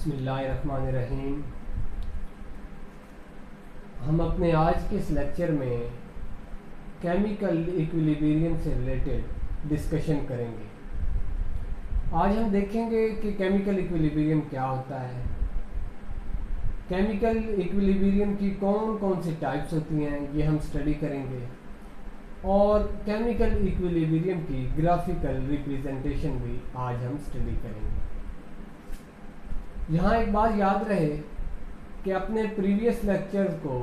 बिस्मिल्लाहिर्रहमानिर्रहीम। हम अपने आज के इस लेक्चर में केमिकल इक्विलिब्रियम से रिलेटेड डिस्कशन करेंगे। आज हम देखेंगे कि केमिकल इक्विलिब्रियम क्या होता है, केमिकल इक्विलिब्रियम की कौन कौन सी टाइप्स होती हैं, ये हम स्टडी करेंगे, और केमिकल इक्विलिब्रियम की ग्राफिकल रिप्रेजेंटेशन भी आज हम स्टडी करेंगे। यहाँ एक बात याद रहे कि अपने प्रीवियस लेक्चर को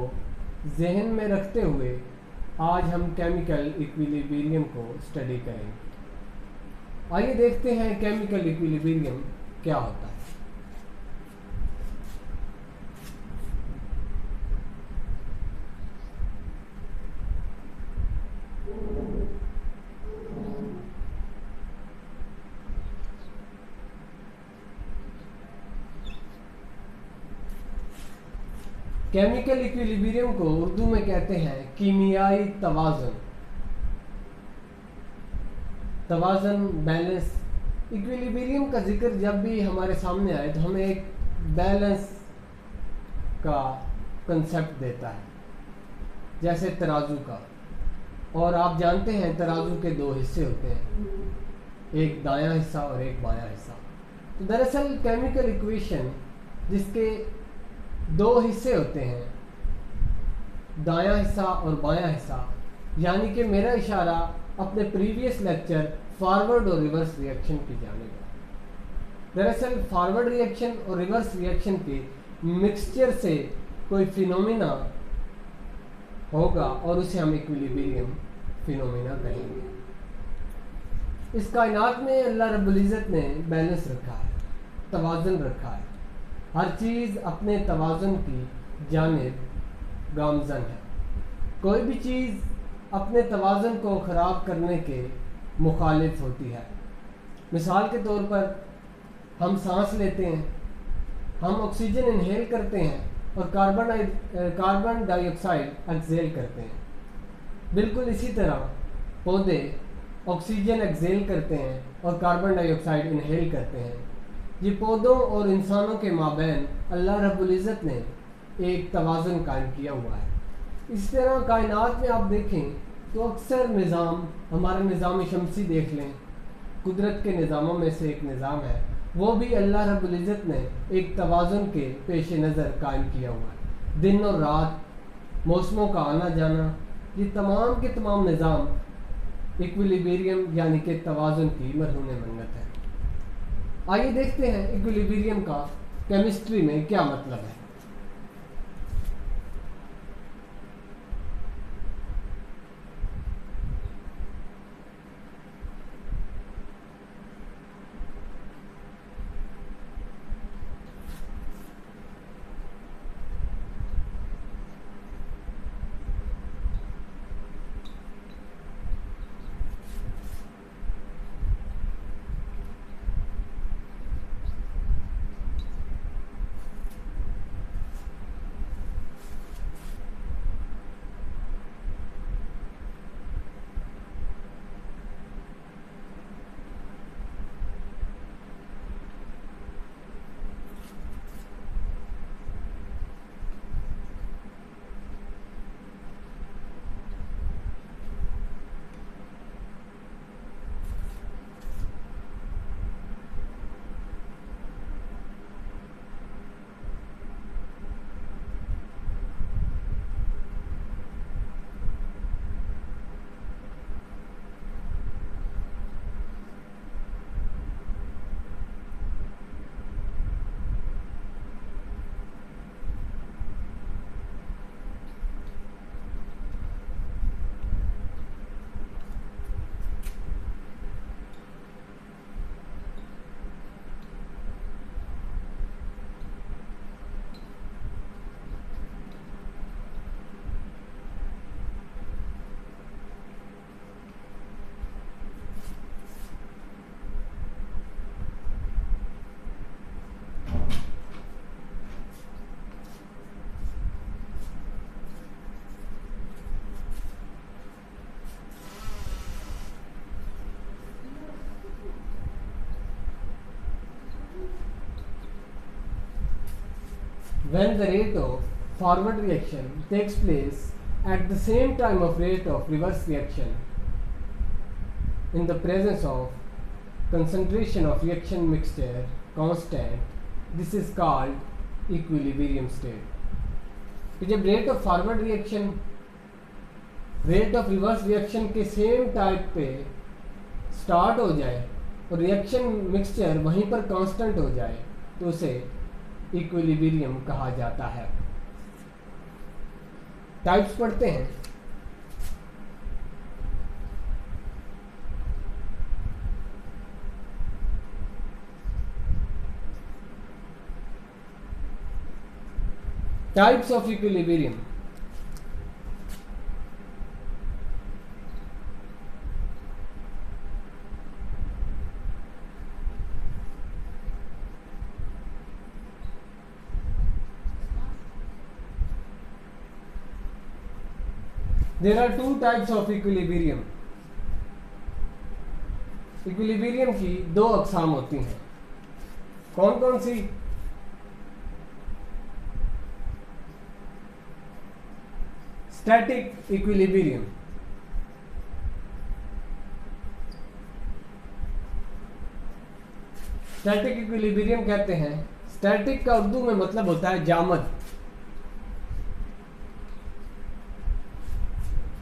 जहन में रखते हुए आज हम केमिकल इक्विलिब्रियम को स्टडी करेंगे। आइए देखते हैं केमिकल इक्विलिब्रियम क्या होता है। केमिकल इक्विलिब्रियम को उर्दू में कहते हैं कीमियाई तवाज़ुन। तवाज़ुन, बैलेंस। इक्विलिब्रियम का जिक्र जब भी हमारे सामने आए तो हमें एक बैलेंस का कंसेप्ट देता है, जैसे तराजू का। और आप जानते हैं तराजू के दो हिस्से होते हैं, एक दायां हिस्सा और एक बायां हिस्सा। तो दरअसल केमिकल इक्वेशन जिसके दो हिस्से होते हैं, दायां हिस्सा और बायां हिस्सा, यानी कि मेरा इशारा अपने प्रीवियस लेक्चर फॉरवर्ड और रिवर्स रिएक्शन की जानिब है। दरअसल फॉरवर्ड रिएक्शन और रिवर्स रिएक्शन के मिक्सचर से कोई फिनोमिना होगा और उसे हम इक्विलिब्रियम फिनोमिना कहेंगे। इस कायनात में अल्लाह रब्बुल इज़्ज़त ने बैलेंस रखा है, तवाज़ुन रखा है। हर चीज़ अपने तवाज़ुन की जानिब गामज़न है। कोई भी चीज़ अपने तवाज़ुन को ख़राब करने के मुखालिफ होती है। मिसाल के तौर पर हम सांस लेते हैं, हम ऑक्सीजन इनहेल करते हैं और कार्बन डाइऑक्साइड एक्सहेल करते हैं। बिल्कुल इसी तरह पौधे ऑक्सीजन एक्सहेल करते हैं और कार्बन डाइऑक्साइड इनहेल करते हैं। ये पौधों और इंसानों के माबैन अल्लाह रब्बुल इज़्ज़त ने एक तवाज़ुन कायम किया हुआ है। इस तरह कायनात में आप देखें तो अक्सर निज़ाम, हमारा निज़ाम शमसी देख लें, कुदरत के निज़ामों में से एक निज़ाम है, वो भी अल्लाह रब्बुल इज़्ज़त ने एक तवाज़ुन के पेश नज़र कायम किया हुआ है। दिन और रात, मौसमों का आना जाना, ये तमाम के तमाम निज़ाम इक्विलिब्रियम यानी कि तवाज़ुन की मरहून मन्नत है। आइए देखते हैं इक्विलिब्रियम का केमिस्ट्री में क्या मतलब है। when the rate of forward reaction takes place at the same time of rate of reverse reaction in the presence of concentration of reaction mixture constant, this is called equilibrium state. कि जब rate of forward reaction rate of reverse reaction के same type पे start हो जाए और reaction mixture वहीं पर constant हो जाए तो उसे इक्विलिब्रियम कहा जाता है। टाइप्स पढ़ते हैं। Types of equilibrium. There are two types of equilibrium. Equilibrium की दो अकसाम होती हैं। कौन कौन सी? Static equilibrium. स्टैटिक इक्विलिब्रियम कहते हैं, स्टैटिक का उर्दू में मतलब होता है जामद,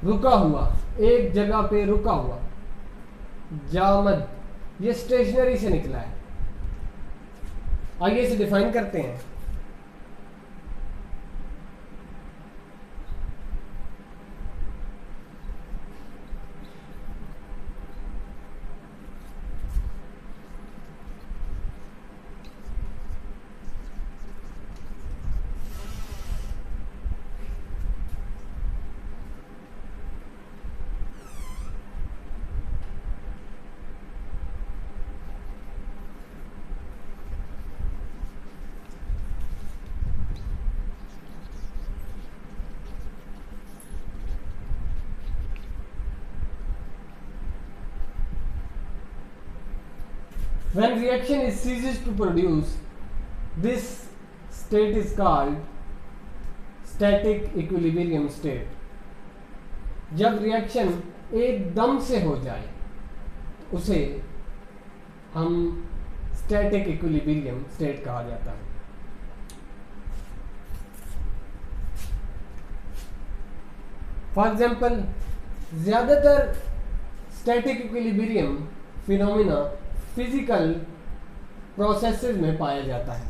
रुका हुआ, एक जगह पे रुका हुआ। जामद ये स्टेशनरी से निकला है। आइए इसे डिफाइन करते हैं। When reaction is ceases to produce, this state is called static equilibrium state. जब रिएक्शन एकदम से हो जाए उसे हम स्टैटिक इक्विलिब्रियम स्टेट कहा जाता है। फॉर एग्जाम्पल, ज़्यादातर static equilibrium phenomena physical processes में पाया जाता है।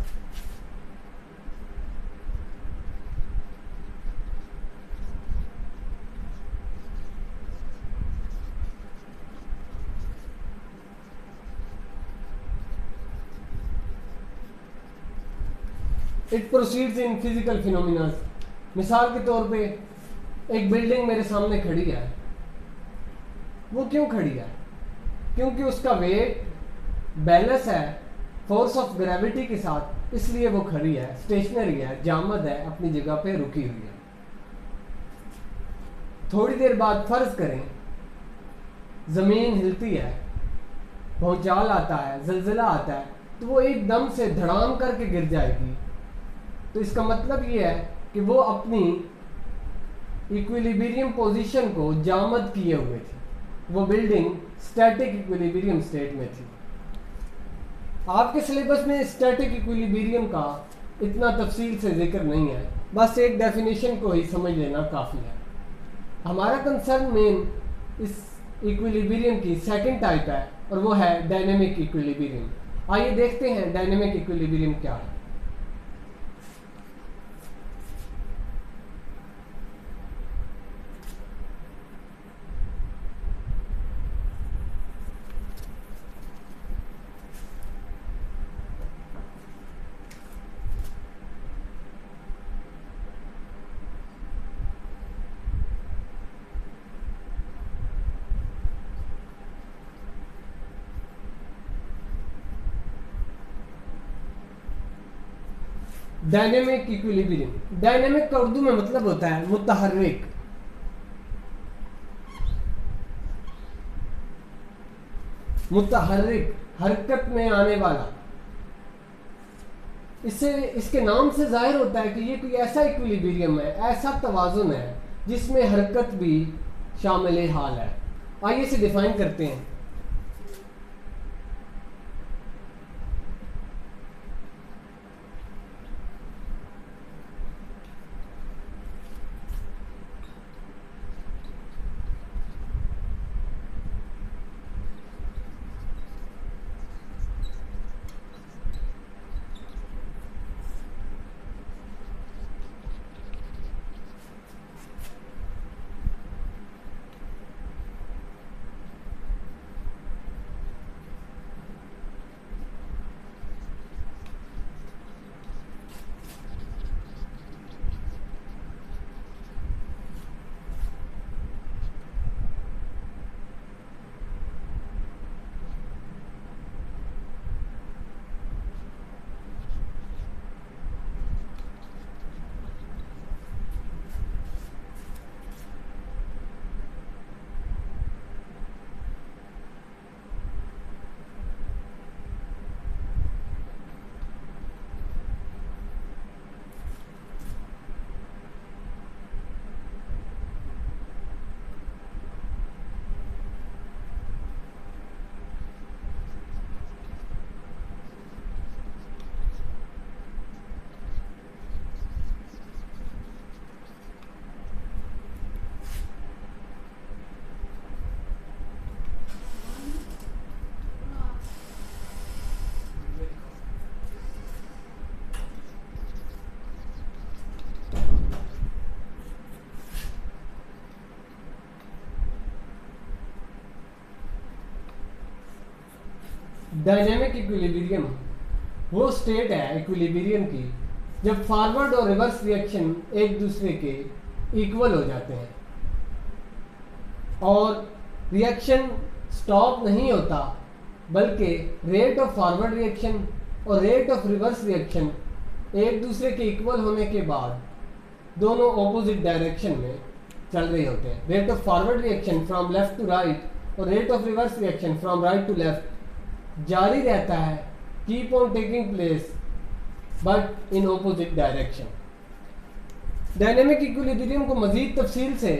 It proceeds in physical phenomena. मिसाल के तौर पे एक बिल्डिंग मेरे सामने खड़ी है। वो क्यों खड़ी है? क्योंकि उसका वेट बैलेंस है फोर्स ऑफ ग्रेविटी के साथ, इसलिए वो खड़ी है, स्टेशनरी है, जामद है, अपनी जगह पे रुकी हुई है। थोड़ी देर बाद फर्ज करें जमीन हिलती है, भूचाल आता है, जलजिला आता है, तो वो एकदम से धड़ाम करके गिर जाएगी। तो इसका मतलब ये है कि वो अपनी इक्विलिब्रियम पोजीशन को जामद किए हुए थी। वो बिल्डिंग स्टैटिक इक्विलिब्रियम स्टेट में थी। आपके सिलेबस में स्टैटिक इक्विलिब्रियम का इतना तफसील से जिक्र नहीं है, बस एक डेफिनेशन को ही समझ लेना काफ़ी है। हमारा कंसर्न मेन इस इक्विलिब्रियम की सेकंड टाइप है और वो है डायनेमिक इक्विलिब्रियम। आइए देखते हैं डायनेमिक इक्विलिब्रियम क्या है। Dynamic equilibrium. डायनेमिक का उर्दू में मतलब होता है मुतहर्रिक। मुतहर्रिक, हरकत में आने वाला। इससे इसके नाम से जाहिर होता है कि ये कोई ऐसा इक्विलिब्रियम है, ऐसा तवाजुन है जिसमें हरकत भी शामिल हाल है। आइए इसे डिफाइन करते हैं। डायनेमिक इक्विलिब्रियम वो स्टेट है इक्विलिब्रियम की जब फॉरवर्ड और रिवर्स रिएक्शन एक दूसरे के इक्वल हो जाते हैं और रिएक्शन स्टॉप नहीं होता, बल्कि रेट ऑफ फॉरवर्ड रिएक्शन और रेट ऑफ रिवर्स रिएक्शन एक दूसरे के इक्वल होने के बाद दोनों ऑपोजिट डायरेक्शन में चल रहे होते हैं। Rate of forward reaction from left to right और rate of reverse reaction from right to left जारी रहता है, keep on taking place but in opposite direction. Dynamic equilibrium को मजीद तफसील से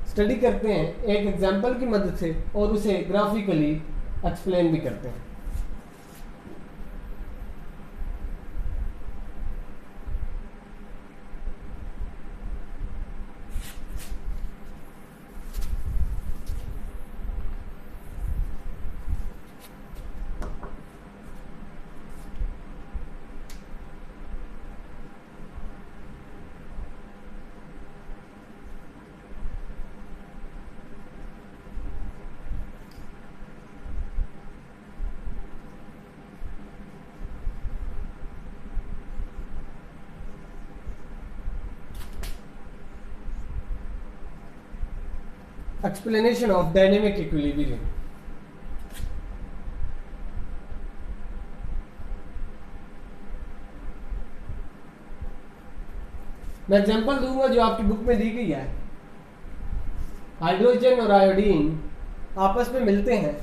स्टडी करते हैं एक एग्जाम्पल की मदद से और उसे ग्राफिकली एक्सप्लेन भी करते हैं। Explanation of dynamic equilibrium. मैं एग्जांपल दूंगा जो आपकी बुक में दी गई है। हाइड्रोजन और आयोडीन आपस में मिलते हैं,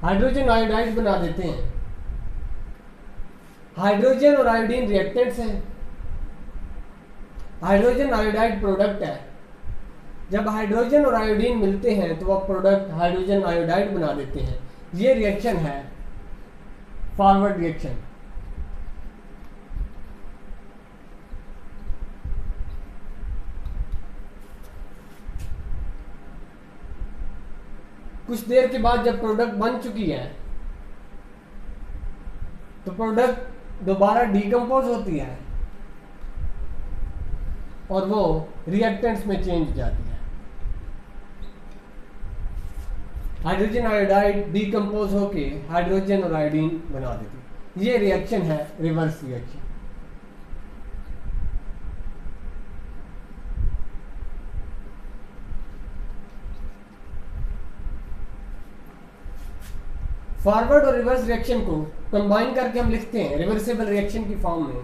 हाइड्रोजन आयोडाइड बना देते हैं। हाइड्रोजन और आयोडीन रिएक्टेंट्स हैं, हाइड्रोजन आयोडाइड प्रोडक्ट है। जब हाइड्रोजन और आयोडीन मिलते हैं तो वह प्रोडक्ट हाइड्रोजन आयोडाइड बना देते हैं। ये रिएक्शन है फॉरवर्ड रिएक्शन। कुछ देर के बाद जब प्रोडक्ट बन चुकी है तो प्रोडक्ट दोबारा डीकम्पोज होती है और वो रिएक्टेंट्स में चेंज हो जाती है। हाइड्रोजन आयोडाइड डीकम्पोज होके हाइड्रोजन और आयोडीन बना देती है। ये रिएक्शन है रिवर्स रिएक्शन। फॉरवर्ड और रिवर्स रिएक्शन को कंबाइन करके हम लिखते हैं रिवर्सिबल रिएक्शन की फॉर्म में